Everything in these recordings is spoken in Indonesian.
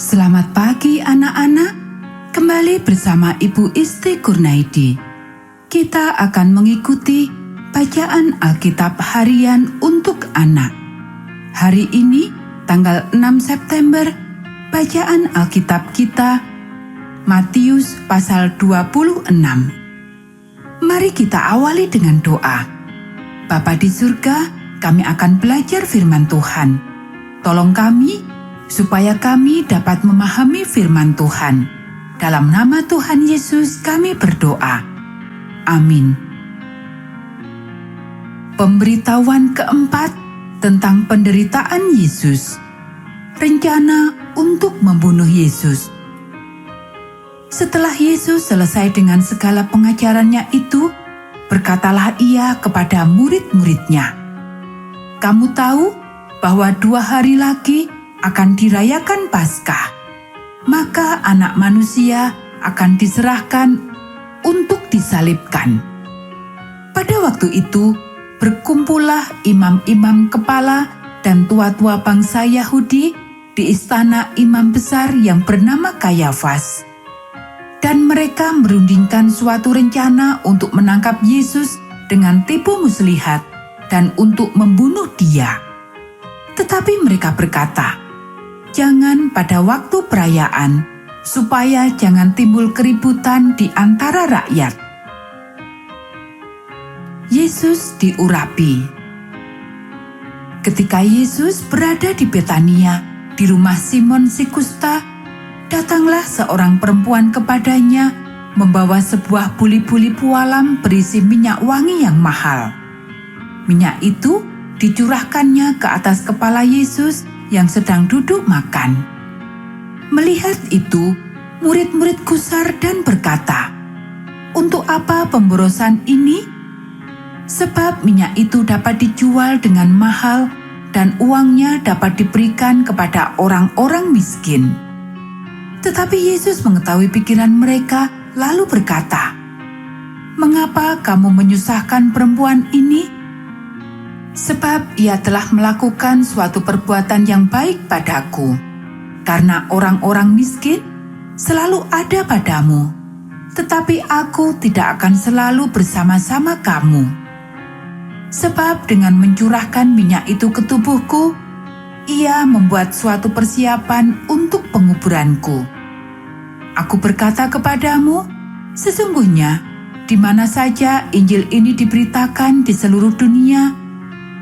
Selamat pagi anak-anak, kembali bersama Ibu Isti Kurnaidi. Kita akan mengikuti bacaan Alkitab harian untuk anak. Hari ini, tanggal 6 September, bacaan Alkitab kita, Matius pasal 26. Mari kita awali dengan doa. Bapa di surga, kami akan belajar firman Tuhan. Tolong kami, supaya kami dapat memahami firman Tuhan. Dalam nama Tuhan Yesus kami berdoa. Amin. Pemberitahuan keempat tentang penderitaan Yesus. Rencana untuk membunuh Yesus. Setelah Yesus selesai dengan segala pengajarannya itu, berkatalah ia kepada murid-muridnya, "Kamu tahu bahwa 2 hari lagi akan dirayakan Paskah, maka Anak Manusia akan diserahkan untuk disalibkan." Pada waktu itu, berkumpullah imam-imam kepala dan tua-tua bangsa Yahudi di istana imam besar yang bernama Kayafas. Dan mereka merundingkan suatu rencana untuk menangkap Yesus dengan tipu muslihat dan untuk membunuh Dia. Tetapi mereka berkata, "Jangan pada waktu perayaan, supaya jangan timbul keributan di antara rakyat." Yesus diurapi. Ketika Yesus berada di Betania, di rumah Simon si Kusta, datanglah seorang perempuan kepadanya, membawa sebuah buli-buli pualam berisi minyak wangi yang mahal. Minyak itu dicurahkannya ke atas kepala Yesus yang sedang duduk makan. Melihat itu, murid-murid gusar dan berkata, "Untuk apa pemborosan ini? Sebab minyak itu dapat dijual dengan mahal dan uangnya dapat diberikan kepada orang-orang miskin." Tetapi Yesus mengetahui pikiran mereka, lalu berkata, "Mengapa kamu menyusahkan perempuan ini? Sebab ia telah melakukan suatu perbuatan yang baik padaku. Karena orang-orang miskin selalu ada padamu, tetapi aku tidak akan selalu bersama-sama kamu. Sebab dengan mencurahkan minyak itu ke tubuhku, ia membuat suatu persiapan untuk penguburanku. Aku berkata kepadamu, sesungguhnya di mana saja Injil ini diberitakan di seluruh dunia,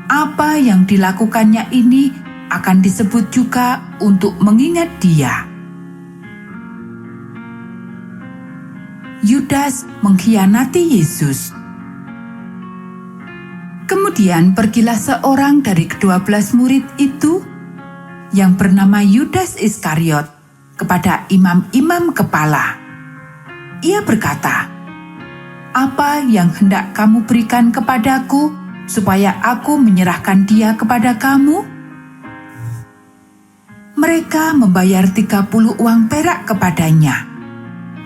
apa yang dilakukannya ini akan disebut juga untuk mengingat Dia." Yudas mengkhianati Yesus. Kemudian pergilah seorang dari ke-12 murid itu, yang bernama Yudas Iskariot, kepada imam-imam kepala. Ia berkata, "Apa yang hendak kamu berikan kepadaku, supaya aku menyerahkan Dia kepada kamu?" Mereka membayar 30 uang perak kepadanya.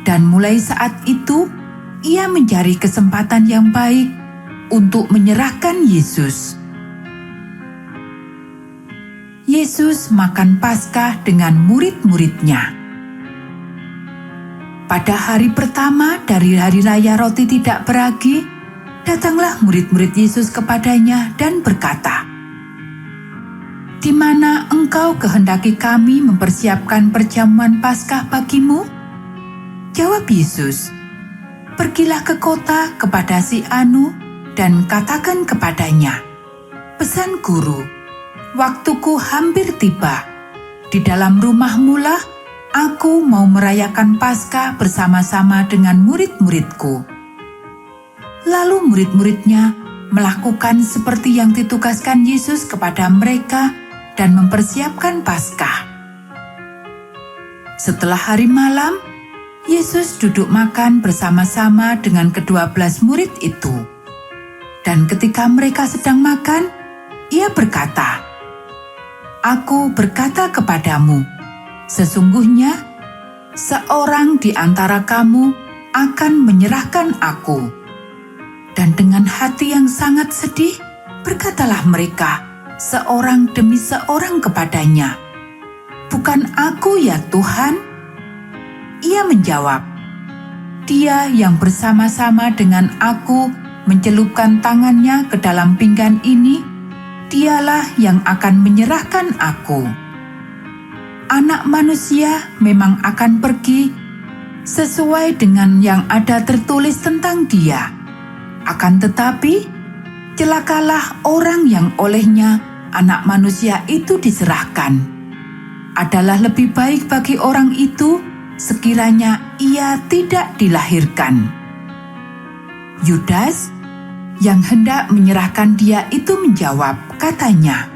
Dan mulai saat itu, ia mencari kesempatan yang baik untuk menyerahkan Yesus. Yesus makan Paskah dengan murid-muridnya. Pada hari pertama dari hari raya roti tidak beragi, datanglah murid-murid Yesus kepadanya dan berkata, "Di mana engkau kehendaki kami mempersiapkan perjamuan Paskah bagimu?" Jawab Yesus, "Pergilah ke kota kepada si Anu dan katakan kepadanya, pesan guru, waktuku hampir tiba. Di dalam rumahmulah aku mau merayakan Paskah bersama-sama dengan murid-muridku." Lalu murid-muridnya melakukan seperti yang ditugaskan Yesus kepada mereka dan mempersiapkan Paskah. Setelah hari malam, Yesus duduk makan bersama-sama dengan ke-12 murid itu. Dan ketika mereka sedang makan, ia berkata, "Aku berkata kepadamu, sesungguhnya seorang di antara kamu akan menyerahkan aku." Dan dengan hati yang sangat sedih, berkatalah mereka seorang demi seorang kepadanya, "Bukan aku ya Tuhan?" Ia menjawab, "Dia yang bersama-sama dengan aku mencelupkan tangannya ke dalam pinggan ini, dialah yang akan menyerahkan aku. Anak Manusia memang akan pergi sesuai dengan yang ada tertulis tentang Dia. Akan tetapi, celakalah orang yang olehnya Anak Manusia itu diserahkan. Adalah lebih baik bagi orang itu sekiranya ia tidak dilahirkan." Yudas yang hendak menyerahkan Dia itu menjawab, katanya,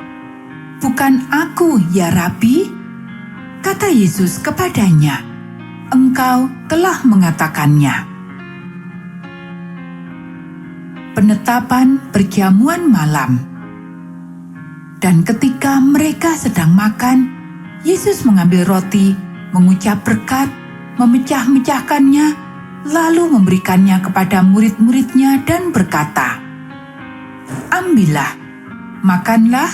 "Bukan aku ya Rabi?" Kata Yesus kepadanya, "Engkau telah mengatakannya." Penetapan perjamuan malam. Dan ketika mereka sedang makan, Yesus mengambil roti, mengucap berkat, memecah-mecahkannya, lalu memberikannya kepada murid-muridnya dan berkata, "Ambillah, makanlah,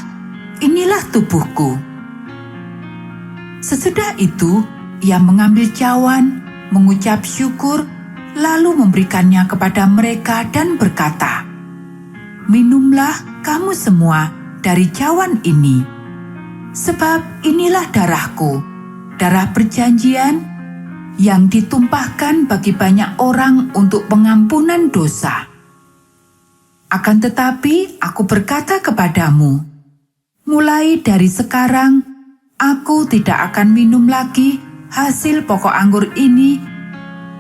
inilah tubuhku." Sesudah itu, ia mengambil cawan, mengucap syukur, lalu memberikannya kepada mereka dan berkata, "Minumlah kamu semua dari cawan ini, sebab inilah darahku, darah perjanjian yang ditumpahkan bagi banyak orang untuk pengampunan dosa. Akan tetapi aku berkata kepadamu, mulai dari sekarang aku tidak akan minum lagi hasil pokok anggur ini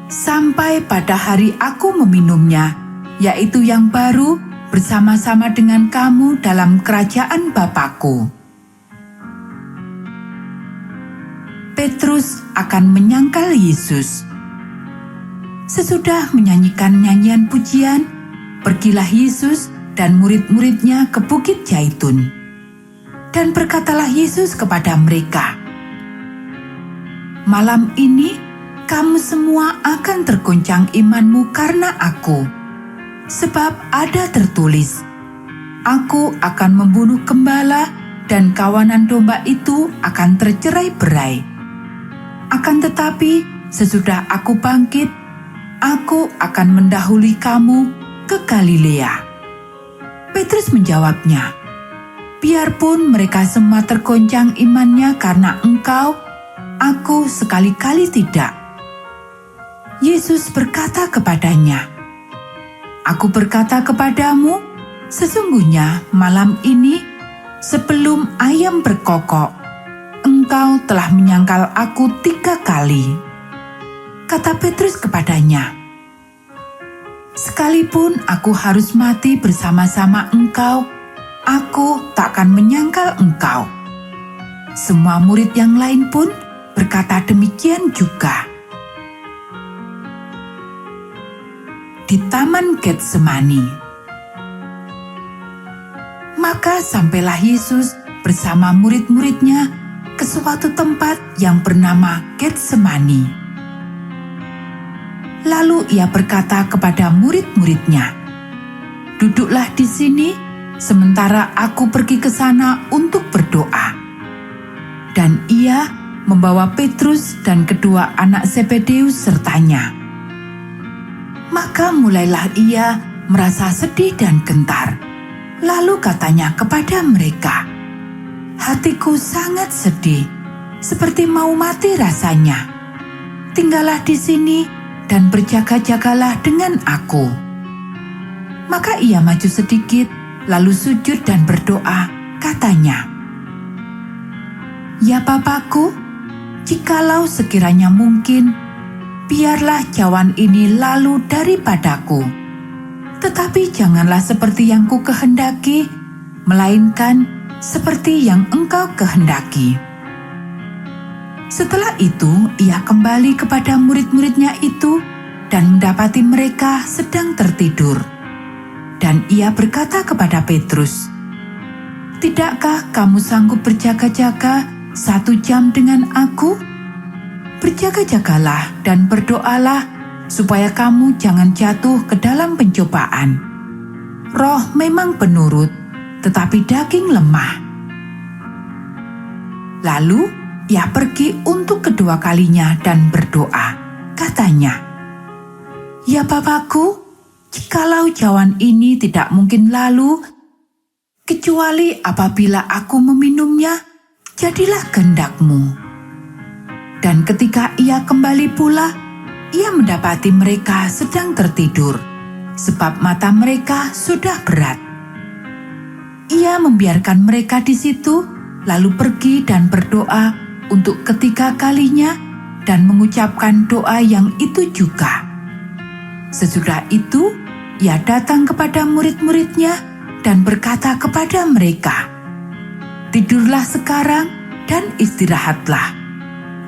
sampai pada hari aku meminumnya, yaitu yang baru bersama-sama dengan kamu dalam kerajaan Bapa-Ku." Petrus akan menyangkal Yesus. Sesudah menyanyikan nyanyian pujian, pergilah Yesus dan murid-muridnya ke Bukit Zaitun. Dan berkatalah Yesus kepada mereka, "Malam ini kamu semua akan tergoncang imanmu karena aku. Sebab ada tertulis, aku akan membunuh gembala dan kawanan domba itu akan tercerai-berai. Akan tetapi sesudah aku bangkit, aku akan mendahului kamu ke Galilea." Petrus menjawabnya, "Biarpun mereka semua tergoncang imannya karena Engkau, aku sekali-kali tidak." Yesus berkata kepadanya, "Aku berkata kepadamu, sesungguhnya malam ini sebelum ayam berkokok, engkau telah menyangkal aku 3 kali." Kata Petrus kepadanya, "Sekalipun aku harus mati bersama-sama engkau, aku tak akan menyangkal engkau." Semua murid yang lain pun berkata demikian juga. Di Taman Getsemani. Maka sampailah Yesus bersama murid-muridnya ke suatu tempat yang bernama Getsemani. Lalu ia berkata kepada murid-muridnya, "Duduklah di sini, sementara aku pergi ke sana untuk berdoa." Dan ia membawa Petrus dan kedua anak Zebedeus sertanya. Maka mulailah ia merasa sedih dan gentar. Lalu katanya kepada mereka, "Hatiku sangat sedih, seperti mau mati rasanya. Tinggallah di sini dan berjaga-jagalah dengan aku." Maka ia maju sedikit, lalu sujud dan berdoa, katanya, "Ya Bapa-Ku, jikalau sekiranya mungkin, biarlah cawan ini lalu daripadaku. Tetapi janganlah seperti yang ku kehendaki, melainkan seperti yang Engkau kehendaki." Setelah itu, ia kembali kepada murid-muridnya itu dan mendapati mereka sedang tertidur. Dan ia berkata kepada Petrus, "Tidakkah kamu sanggup berjaga-jaga 1 jam dengan aku? Berjaga-jagalah dan berdoalah supaya kamu jangan jatuh ke dalam pencobaan. Roh memang penurut, tetapi daging lemah." Lalu ia pergi untuk kedua kalinya dan berdoa. Katanya, "Ya Bapakku, jikalau cawan ini tidak mungkin lalu, kecuali apabila aku meminumnya, jadilah kehendak-Mu." Dan ketika ia kembali pula, ia mendapati mereka sedang tertidur, sebab mata mereka sudah berat. Ia membiarkan mereka di situ, lalu pergi dan berdoa untuk ketiga kalinya dan mengucapkan doa yang itu juga. Sesudah itu, ia datang kepada murid-muridnya dan berkata kepada mereka, "Tidurlah sekarang dan istirahatlah.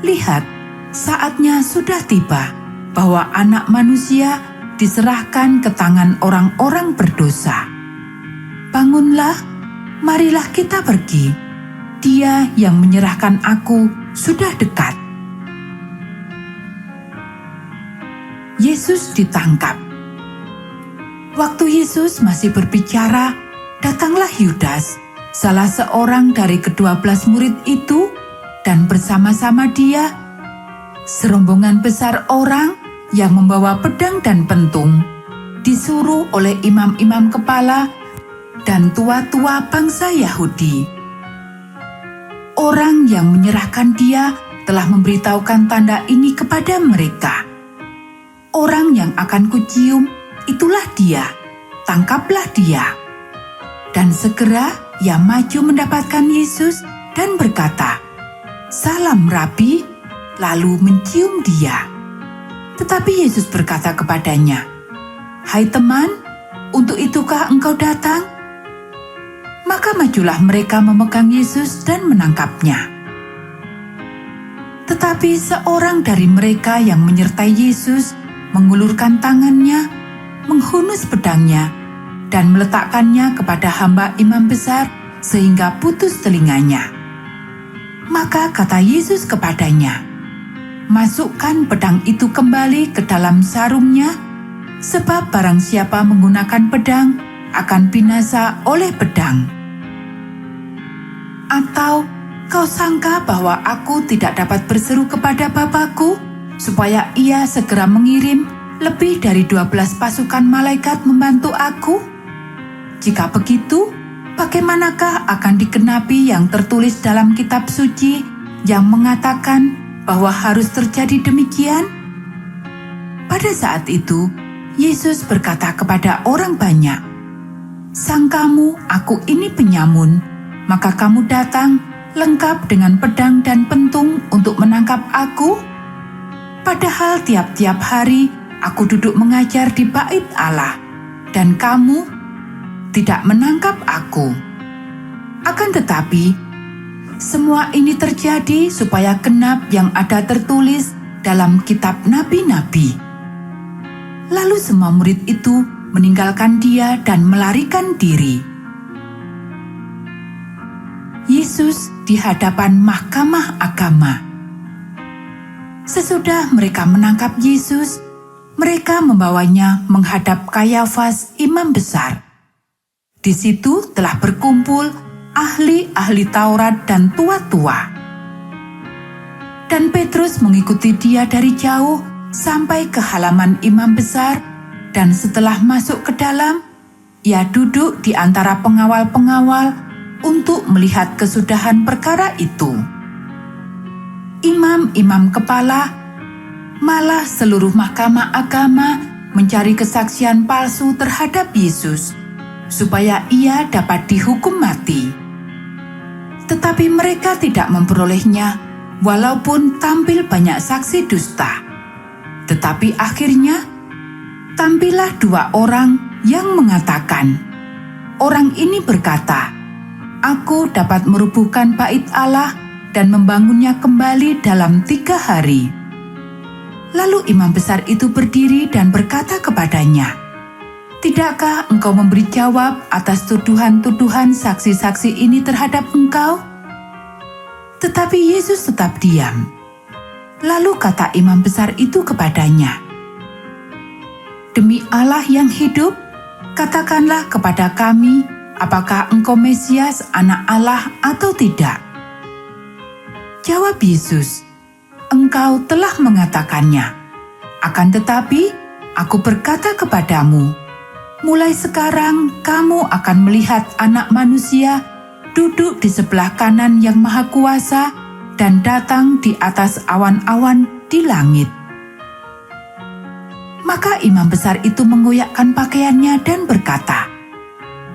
Lihat, saatnya sudah tiba bahwa Anak Manusia diserahkan ke tangan orang-orang berdosa. Bangunlah, marilah kita pergi. Dia yang menyerahkan aku sudah dekat." Yesus ditangkap. Waktu Yesus masih berbicara, datanglah Yudas, salah seorang dari ke-12 murid itu, dan bersama-sama dia serombongan besar orang yang membawa pedang dan pentung, disuruh oleh imam-imam kepala dan tua-tua bangsa Yahudi. Orang yang menyerahkan dia telah memberitahukan tanda ini kepada mereka. "Orang yang akan kucium, itulah dia, tangkaplah dia." Dan segera ia maju mendapatkan Yesus dan berkata, "Salam Rabi," lalu mencium dia. Tetapi Yesus berkata kepadanya, "Hai teman, untuk itukah engkau datang?" Maka majulah mereka memegang Yesus dan menangkapnya. Tetapi seorang dari mereka yang menyertai Yesus mengulurkan tangannya, menghunus pedangnya, dan meletakkannya kepada hamba imam besar sehingga putus telinganya. Maka kata Yesus kepadanya, "Masukkan pedang itu kembali ke dalam sarungnya, sebab barang siapa menggunakan pedang akan binasa oleh pedang. Atau kau sangka bahwa aku tidak dapat berseru kepada Bapakku, supaya ia segera mengirim lebih dari 12 pasukan malaikat membantu aku? Jika begitu, bagaimanakah akan digenapi yang tertulis dalam kitab suci yang mengatakan bahwa harus terjadi demikian?" Pada saat itu, Yesus berkata kepada orang banyak, "Sangkamu aku ini penyamun, maka kamu datang lengkap dengan pedang dan pentung untuk menangkap aku? Padahal tiap-tiap hari aku duduk mengajar di bait Allah, dan kamu tidak menangkap aku. Akan tetapi, semua ini terjadi supaya genap yang ada tertulis dalam kitab nabi-nabi." Lalu semua murid itu meninggalkan dia dan melarikan diri. Yesus di hadapan mahkamah agama. Sesudah mereka menangkap Yesus, mereka membawanya menghadap Kayafas, imam besar. Di situ telah berkumpul ahli-ahli Taurat dan tua-tua. Dan Petrus mengikuti dia dari jauh sampai ke halaman imam besar, dan setelah masuk ke dalam, ia duduk di antara pengawal-pengawal untuk melihat kesudahan perkara itu. Imam-imam kepala, malah seluruh mahkamah agama mencari kesaksian palsu terhadap Yesus, supaya ia dapat dihukum mati. Tetapi mereka tidak memperolehnya, walaupun tampil banyak saksi dusta. Tetapi akhirnya, tampillah 2 orang yang mengatakan, "Orang ini berkata, Aku dapat merubuhkan bait Allah dan membangunnya kembali dalam 3 hari." Lalu imam besar itu berdiri dan berkata kepadanya, "Tidakkah engkau memberi jawab atas tuduhan-tuduhan saksi-saksi ini terhadap engkau?" Tetapi Yesus tetap diam. Lalu kata imam besar itu kepadanya, "Demi Allah yang hidup, katakanlah kepada kami, apakah engkau Mesias, Anak Allah atau tidak?" Jawab Yesus, "Engkau telah mengatakannya. Akan tetapi, aku berkata kepadamu, mulai sekarang kamu akan melihat Anak Manusia duduk di sebelah kanan Yang Maha Kuasa dan datang di atas awan-awan di langit." Maka imam besar itu mengoyakkan pakaiannya dan berkata,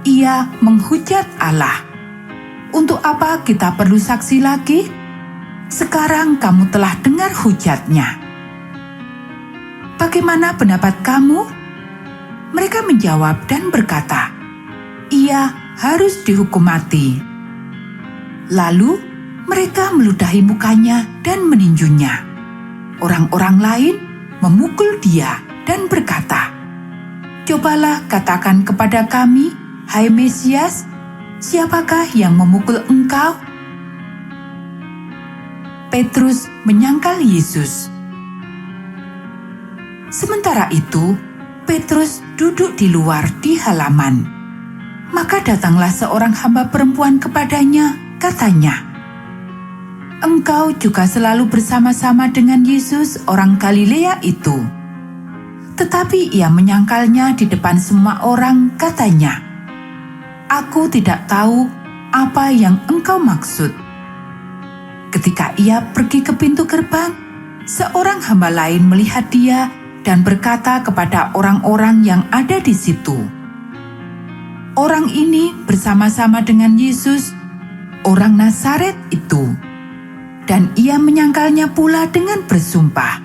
"Ia menghujat Allah. Untuk apa kita perlu saksi lagi? Sekarang kamu telah dengar hujatnya. Bagaimana pendapat kamu?" Mereka menjawab dan berkata, "Ia harus dihukum mati." Lalu mereka meludahi mukanya dan meninjunya. Orang-orang lain memukul dia dan berkata, "Cobalah katakan kepada kami, hai Mesias, siapakah yang memukul engkau?" Petrus menyangkal Yesus. Sementara itu, Petrus duduk di luar di halaman. Maka datanglah seorang hamba perempuan kepadanya, katanya, "Engkau juga selalu bersama-sama dengan Yesus orang Galilea itu." Tetapi ia menyangkalnya di depan semua orang, katanya, "Aku tidak tahu apa yang engkau maksud." Ketika ia pergi ke pintu gerbang, seorang hamba lain melihat dia dan berkata kepada orang-orang yang ada di situ, "Orang ini bersama-sama dengan Yesus, orang Nazaret itu." Dan ia menyangkalnya pula dengan bersumpah,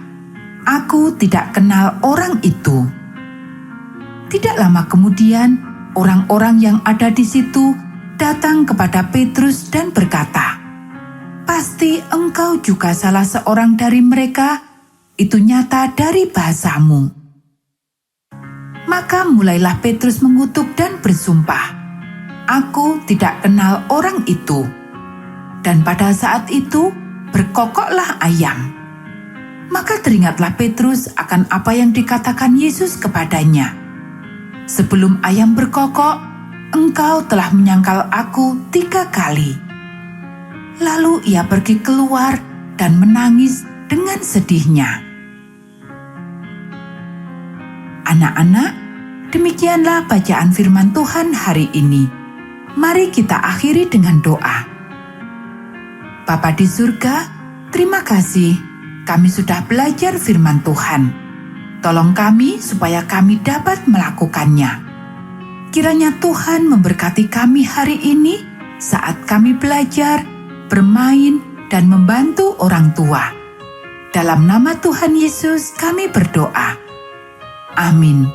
"Aku tidak kenal orang itu." Tidak lama kemudian, orang-orang yang ada di situ datang kepada Petrus dan berkata, "Pasti engkau juga salah seorang dari mereka, itu nyata dari bahasamu." Maka mulailah Petrus mengutuk dan bersumpah, "Aku tidak kenal orang itu." Dan pada saat itu berkokoklah ayam. Maka teringatlah Petrus akan apa yang dikatakan Yesus kepadanya, "Sebelum ayam berkokok, engkau telah menyangkal aku 3 kali." Lalu ia pergi keluar dan menangis dengan sedihnya. Anak-anak, demikianlah bacaan firman Tuhan hari ini. Mari kita akhiri dengan doa. Bapa di surga, terima kasih kami sudah belajar firman Tuhan. Tolong kami supaya kami dapat melakukannya. Kiranya Tuhan memberkati kami hari ini saat kami belajar, bermain, dan membantu orang tua. Dalam nama Tuhan Yesus kami berdoa. Amin.